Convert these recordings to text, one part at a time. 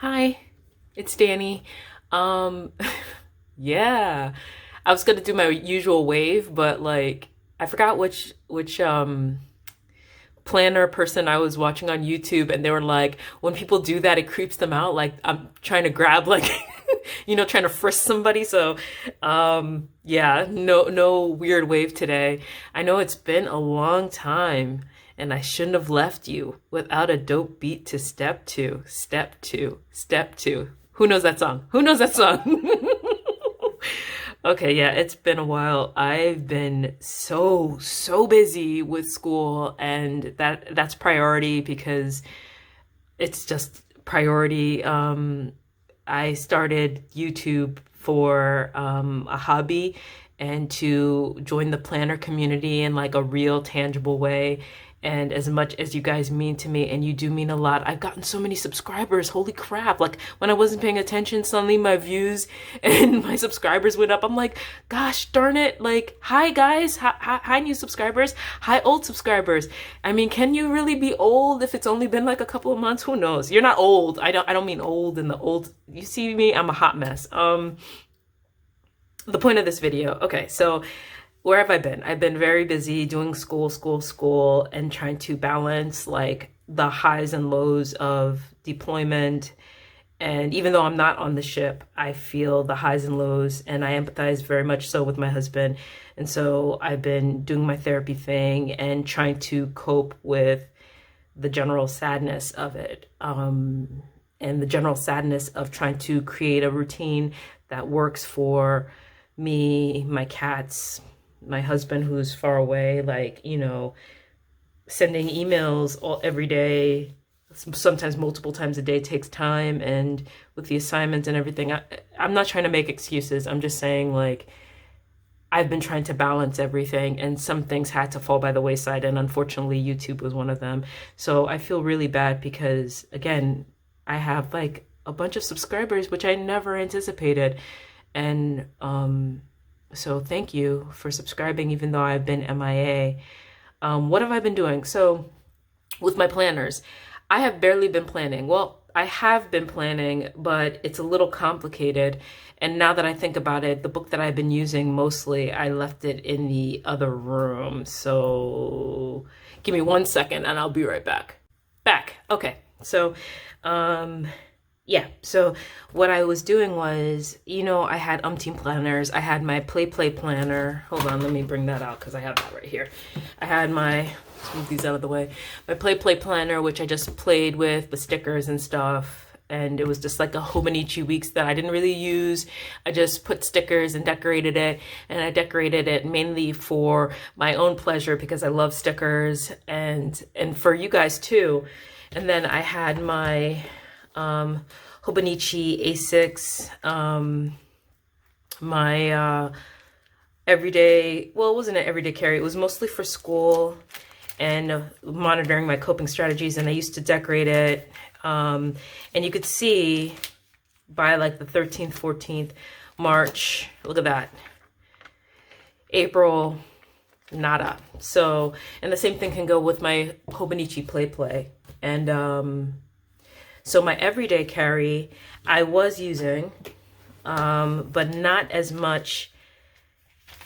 Hi, it's Danny. Um, yeah, I was gonna do my usual wave, but like I forgot which planner person I was watching on YouTube, and they were like, when people do that, it creeps them out. Like I'm trying to grab like trying to frisk somebody. So, yeah, no weird wave today. I know it's been a long time. And I shouldn't have left you without a dope beat to step to, step to, step to. Who knows that song? Who knows that song? Okay, yeah, it's been a while. I've been so busy with school, and that's priority because it's just priority. I started YouTube for a hobby and to join the planner community in like a real tangible way. And as much as you guys mean to me, and you do mean a lot, I've gotten so many subscribers. Holy crap. Like when I wasn't paying attention, suddenly my views and my subscribers went up. I'm like, gosh darn it. Like, hi guys. Hi new subscribers. Hi old subscribers. I mean, can you really be old if it's only been like a couple of months? Who knows? You're not old. I don't mean old in the old. You see me, I'm a hot mess. The point of this video. Okay, so where have I been? I've been very busy doing school, and trying to balance like the highs and lows of deployment. And even though I'm not on the ship, I feel the highs and lows, and I empathize very much so with my husband. And so I've been doing my therapy thing and trying to cope with the general sadness of it. And the general sadness of trying to create a routine that works for me, my cats, my husband who's far away, like, sending emails every day, sometimes multiple times a day takes time. And with the assignments and everything, I'm not trying to make excuses. I'm just saying, like, I've been trying to balance everything, and some things had to fall by the wayside. And unfortunately, YouTube was one of them. So I feel really bad because, again, I have like a bunch of subscribers, which I never anticipated. And so thank you for subscribing, even though I've been MIA. What have I been doing? So with my planners, I have barely been planning. Well, I have been planning, but it's a little complicated. And now that I think about it, the book that I've been using mostly, I left it in the other room. So give me 1 second and I'll be right back. Okay. So, yeah, so what I was doing was, I had umpteen planners. I had my Play planner. Hold on, let me bring that out because I have that right here. I had let's move these out of the way. My Play planner, which I just played with the stickers and stuff. And it was just like a Hobonichi weeks that I didn't really use. I just put stickers and decorated it. And I decorated it mainly for my own pleasure because I love stickers and for you guys too. And then I had my Hobonichi A6, my everyday, well, it wasn't an everyday carry. It was mostly for school and monitoring my coping strategies. And I used to decorate it. And you could see by like the 13th, 14th, March, look at that, April, nada. So, and the same thing can go with my Hobonichi Play. And, so my everyday carry, I was using, but not as much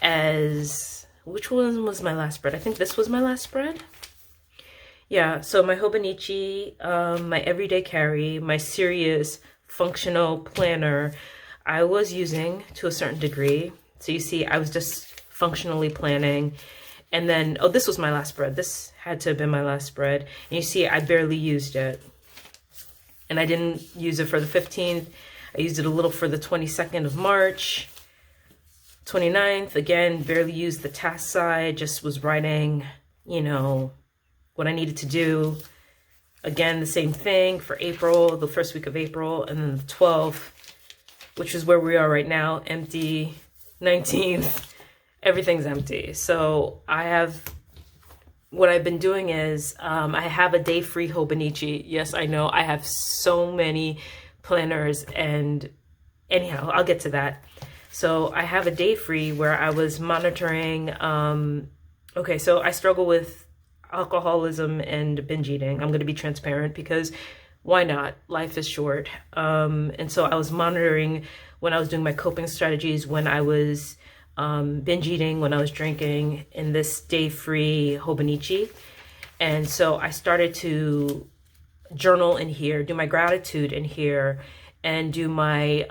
as, which one was my last spread? I think this was my last spread. Yeah, so my Hobonichi, my everyday carry, my serious functional planner, I was using to a certain degree. So you see, I was just functionally planning. And then, oh, this was my last spread. This had to have been my last spread. And you see, I barely used it. And I didn't use it for the 15th. I used it a little for the 22nd of March. 29th, again, barely used the task side. Just was writing, what I needed to do. Again, the same thing for April, the first week of April. And then the 12th, which is where we are right now, empty. 19th, everything's empty. So what I've been doing is I have a day-free Hobonichi. Yes, I know I have so many planners, and anyhow, I'll get to that. So I have a day free where I was monitoring. Okay, so I struggle with alcoholism and binge eating. I'm going to be transparent because why not? Life is short. And so I was monitoring when I was doing my coping strategies, when I was binge eating, when I was drinking in this day-free Hobonichi. And so I started to journal in here, do my gratitude in here, and do my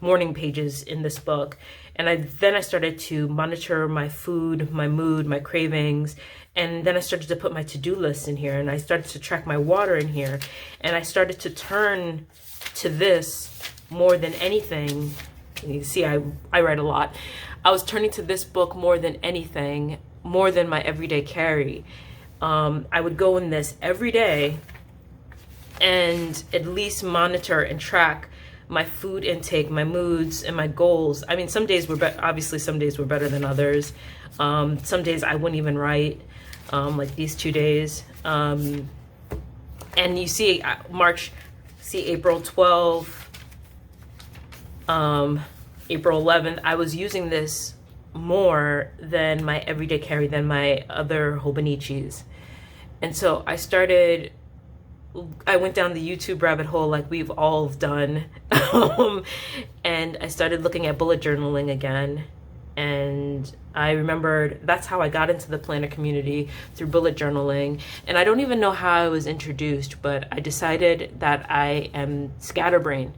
morning pages in this book. And then I started to monitor my food, my mood, my cravings. And then I started to put my to-do list in here, and I started to track my water in here. And I started to turn to this more than anything. You see, I write a lot. I was turning to this book more than anything, more than my everyday carry. I would go in this every day and at least monitor and track my food intake, my moods, and my goals. I mean, some days were obviously some days were better than others. Some days I wouldn't even write, like these 2 days. And you see April 12th, April 11th, I was using this more than my everyday carry, than my other Hobonichis. And so I went down the YouTube rabbit hole like we've all done. And I started looking at bullet journaling again. And I remembered that's how I got into the planner community, through bullet journaling. And I don't even know how I was introduced, but I decided that I am scatterbrained,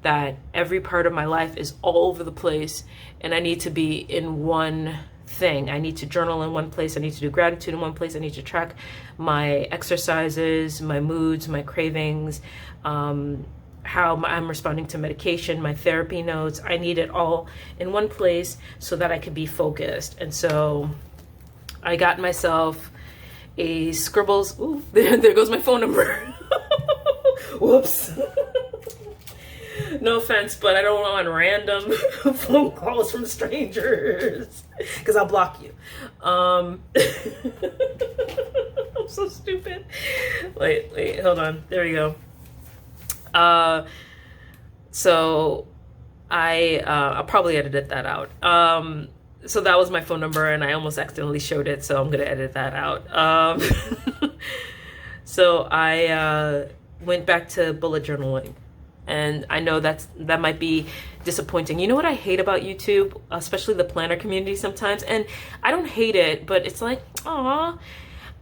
that every part of my life is all over the place, and I need to be in one thing. I need to journal in one place. I need to do gratitude in one place. I need to track my exercises, my moods, my cravings, how I'm responding to medication, my therapy notes. I need it all in one place so that I could be focused. And so I got myself a Scribbles. Ooh, there goes my phone number. Whoops. No offense, but I don't want random phone calls from strangers, because I'll block you. I'm so stupid. Wait, hold on. There we go. So I'll probably edit that out. So that was my phone number, and I almost accidentally showed it, so I'm gonna edit that out. So I went back to bullet journaling. And I know that might be disappointing. You know what I hate about YouTube, especially the planner community sometimes? And I don't hate it, but it's like, aw,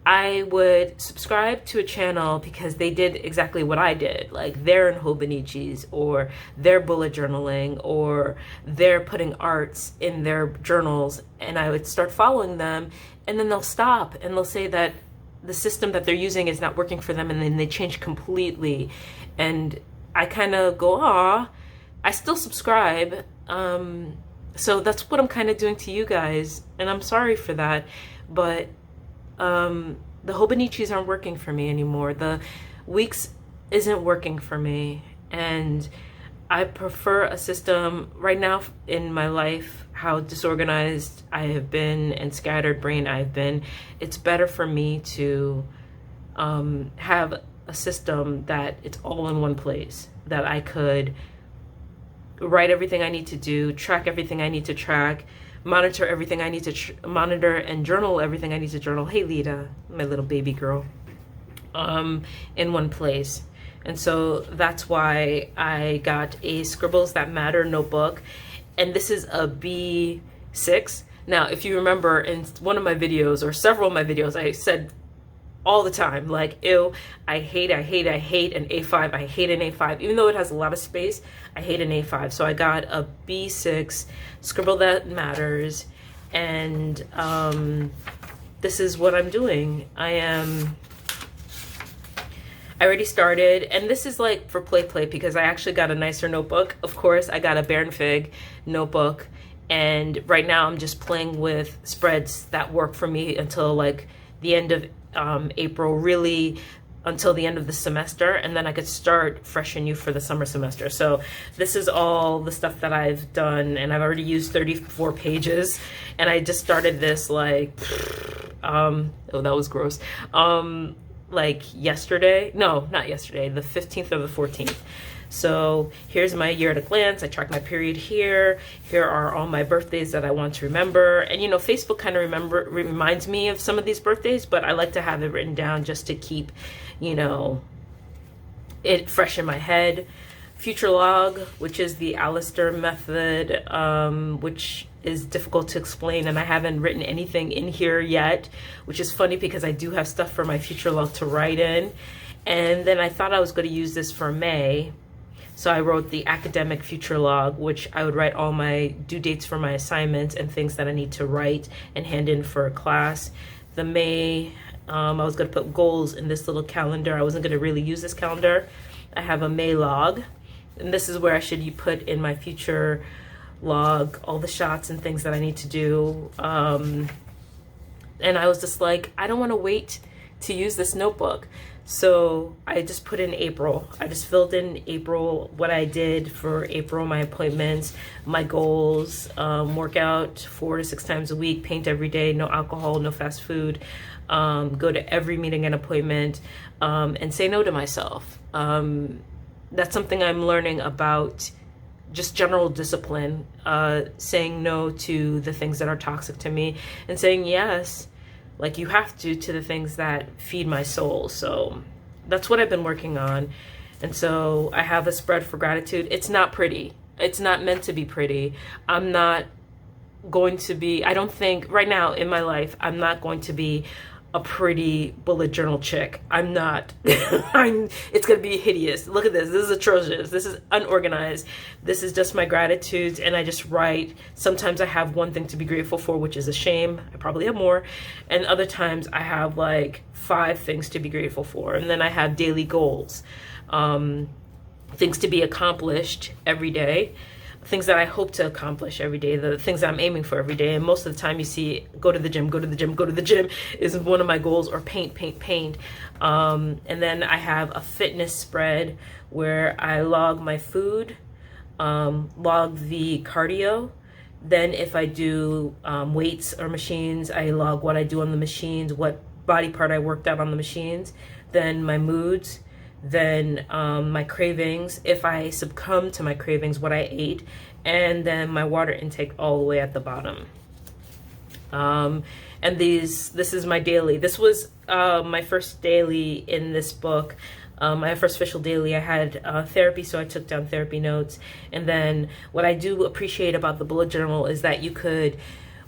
I would subscribe to a channel because they did exactly what I did. Like, they're in Hobonichis, or they're bullet journaling, or they're putting arts in their journals. And I would start following them, and then they'll stop and they'll say that the system that they're using is not working for them, and then they change completely. And I kind of go, aw, I still subscribe. So that's what I'm kind of doing to you guys. And I'm sorry for that. But the Hobonichis aren't working for me anymore. The weeks isn't working for me. And I prefer a system right now in my life, how disorganized I have been and scattered brain I've been. It's better for me to have a system that it's all in one place, that I could write everything I need to do, track everything I need to track, monitor everything I need to monitor, and journal everything I need to journal. Hey, Lita, my little baby girl, in one place. And so that's why I got a Scribbles That Matter notebook. And this is a B6. Now, if you remember in one of my videos, or several of my videos, I said all the time, like, ew, I hate an A5. I hate an A5. Even though it has a lot of space, I hate an A5. So I got a B6 Scribble That Matters. And this is what I'm doing. I already started, and this is like for play, because I actually got a nicer notebook. Of course, I got a Baron Fig notebook. And right now I'm just playing with spreads that work for me until like the end of April, really until the end of the semester, and then I could start fresh and new for the summer semester. So this is all the stuff that I've done, and I've already used 34 pages, and I just started this like oh, that was gross, like yesterday. No, not yesterday, the 15th or the 14th. So here's my year at a glance. I track my period here. Here are all my birthdays that I want to remember. And you know, Facebook kind of reminds me of some of these birthdays, but I like to have it written down just to keep, you know, it fresh in my head. Future log, which is the Alistair method, which is difficult to explain, and I haven't written anything in here yet, which is funny because I do have stuff for my future log to write in. And then I thought I was going to use this for May, so I wrote the academic future log, which I would write all my due dates for my assignments and things that I need to write and hand in for a class. The May, I was going to put goals in this little calendar. I wasn't going to really use this calendar. I have a May log, and this is where I should put in my future log all the shots and things that I need to do. And I was just like, I don't want to wait to use this notebook. So I just put in April. I just filled in April, what I did for April, my appointments, my goals, work out 4 to 6 times a week, paint every day, no alcohol, no fast food, go to every meeting and appointment, and say no to myself. That's something I'm learning about, just general discipline, saying no to the things that are toxic to me and saying yes, like you have to the things that feed my soul. So that's what I've been working on. And so I have a spread for gratitude. It's not pretty. It's not meant to be pretty. I'm not going to be, I don't think right now in my life, I'm not going to be a pretty bullet journal chick. I'm not. It's gonna be hideous. Look at this. This is atrocious. This is unorganized. This is just my gratitudes, and I just write. Sometimes I have one thing to be grateful for, which is a shame. I probably have more. And other times I have like 5 things to be grateful for. And then I have daily goals, things to be accomplished every day, things that I hope to accomplish every day, the things that I'm aiming for every day. And most of the time you see, go to the gym, go to the gym, go to the gym is one of my goals, or paint. And then I have a fitness spread where I log my food, log the cardio. Then if I do weights or machines, I log what I do on the machines, what body part I worked out on the machines, then my moods, then my cravings, if I succumb to my cravings, what I ate, and then my water intake all the way at the bottom. And this is my daily. This was my first daily in this book. My first official daily. I had therapy, so I took down therapy notes. And then what I do appreciate about the bullet journal is that you could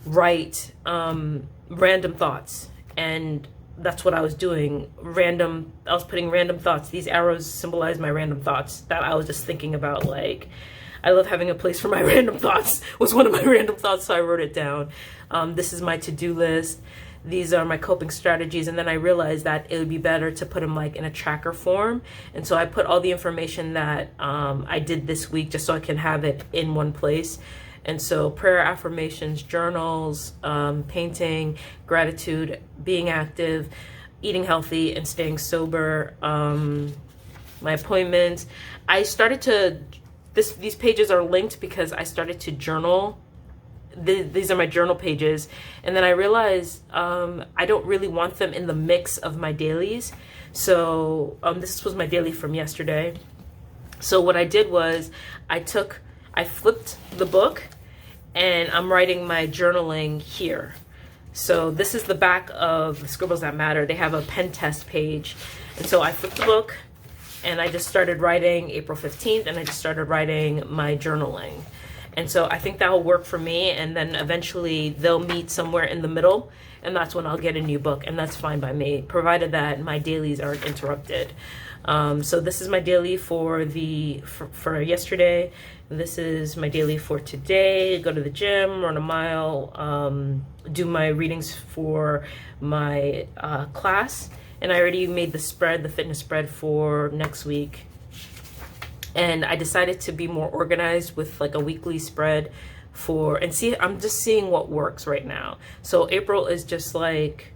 write random thoughts, and that's what I was doing. I was putting random thoughts. These arrows symbolize my random thoughts that I was just thinking about. Like, I love having a place for my random thoughts, was one of my random thoughts, so I wrote it down. This is my to-do list. These are my coping strategies. And then I realized that it would be better to put them like in a tracker form. And so I put all the information that I did this week just so I can have it in one place. And so prayer, affirmations, journals, painting, gratitude, being active, eating healthy, and staying sober, my appointments. I started to, these pages are linked because I started to journal. These are my journal pages. And then I realized I don't really want them in the mix of my dailies. So this was my daily from yesterday. So what I did was I flipped the book, and I'm writing my journaling here. So this is the back of the Scribbles That Matter. They have a pen test page. And so I flipped the book, and I just started writing April 15th, and I just started writing my journaling. And so I think that will work for me, and then eventually they'll meet somewhere in the middle, and that's when I'll get a new book, and that's fine by me, provided that my dailies aren't interrupted. So this is my daily for yesterday. This is my daily for today. Go to the gym, run a mile, do my readings for my class. And I already made the spread, the fitness spread for next week. And I decided to be more organized with like a weekly spread I'm just seeing what works right now. So April is just like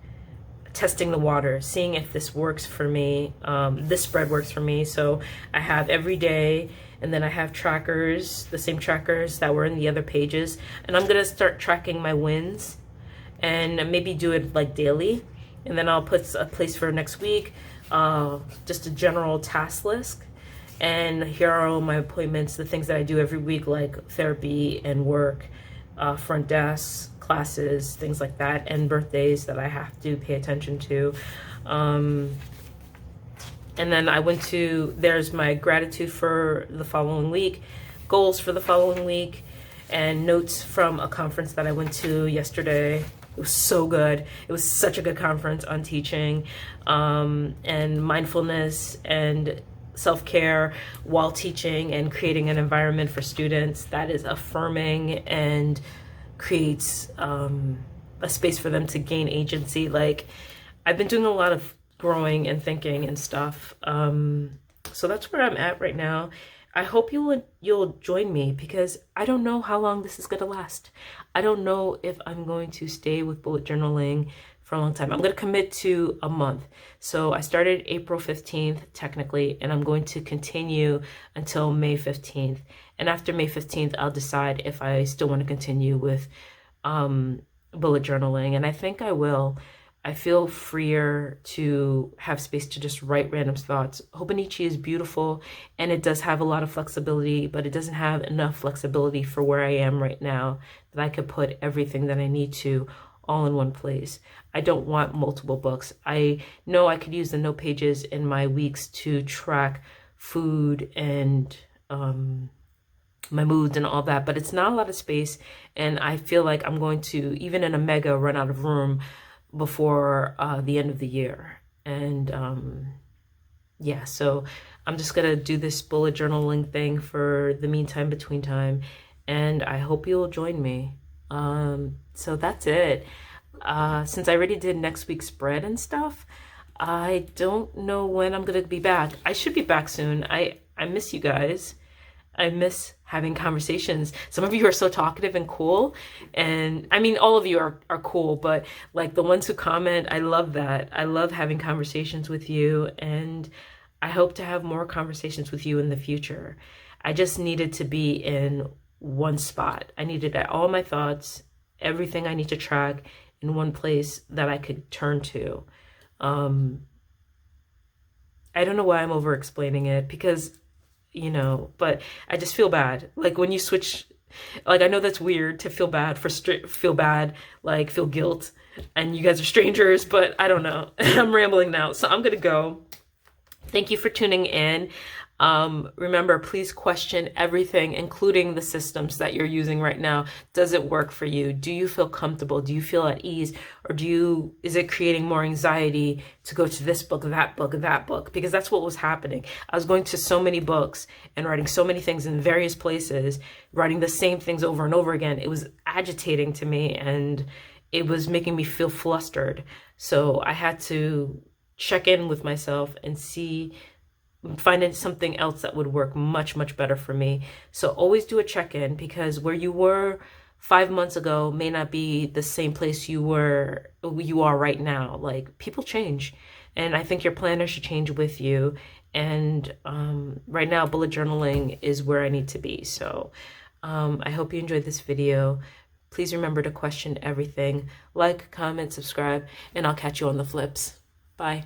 testing the water, seeing if this works for me. This spread works for me. So I have every day, and then I have trackers, the same trackers that were in the other pages. And I'm gonna start tracking my wins and maybe do it like daily. And then I'll put a place for next week, just a general task list. And here are all my appointments, the things that I do every week, like therapy and work, front desk, classes, things like that, and birthdays that I have to pay attention to. And And then there's my gratitude for the following week, goals for the following week, and notes from a conference that I went to yesterday. It was so good. It was such a good conference on teaching and mindfulness and self-care while teaching and creating an environment for students that is affirming and creates a space for them to gain agency. Like, I've been doing a lot of growing and thinking and stuff. So that's where I'm at right now. I hope you'll join me, because I don't know how long this is going to last. I don't know if I'm going to stay with bullet journaling for a long time. I'm going to commit to a month. So I started April 15th technically, and I'm going to continue until May 15th. And after May 15th, I'll decide if I still want to continue with bullet journaling. And I think I will. I feel freer to have space to just write random thoughts. Hobonichi is beautiful, and it does have a lot of flexibility, but it doesn't have enough flexibility for where I am right now that I could put everything that I need to all in one place. I don't want multiple books. I know I could use the note pages in my weeks to track food and my moods and all that, but it's not a lot of space, and I feel like I'm going to, even in a mega, run out of room before the end of the year. And yeah, so I'm just gonna do this bullet journaling thing for the meantime, between time, and I hope you'll join me. So that's it. Since I already did next week's spread and stuff, I don't know when I'm gonna be back. I should be back soon. I miss you guys. I miss having conversations. Some of you are so talkative and cool. And I mean, all of you are cool, but like the ones who comment, I love that. I love having conversations with you. And I hope to have more conversations with you in the future. I just needed to be in one spot. I needed all my thoughts, everything I need to track in one place that I could turn to. I don't know why I'm over explaining it, because but I just feel bad. Like when you switch, like I know that's weird to feel bad like feel guilt, and you guys are strangers, but I don't know. I'm rambling now, so I'm gonna go. Thank you for tuning in. Remember, please question everything, including the systems that you're using right now. Does it work for you? Do you feel comfortable? Do you feel at ease? Or is it creating more anxiety to go to this book, that book, that book? Because that's what was happening. I was going to so many books and writing so many things in various places, writing the same things over and over again. It was agitating to me, and it was making me feel flustered. So I had to check in with myself and find something else that would work much, much better for me. So always do a check-in, because where you were 5 months ago may not be the same place you are right now. Like, people change, and I think your planner should change with you. And right now, bullet journaling is where I need to be. So I hope you enjoyed this video. Please remember to question everything. Like, comment, subscribe, and I'll catch you on the flips. Bye.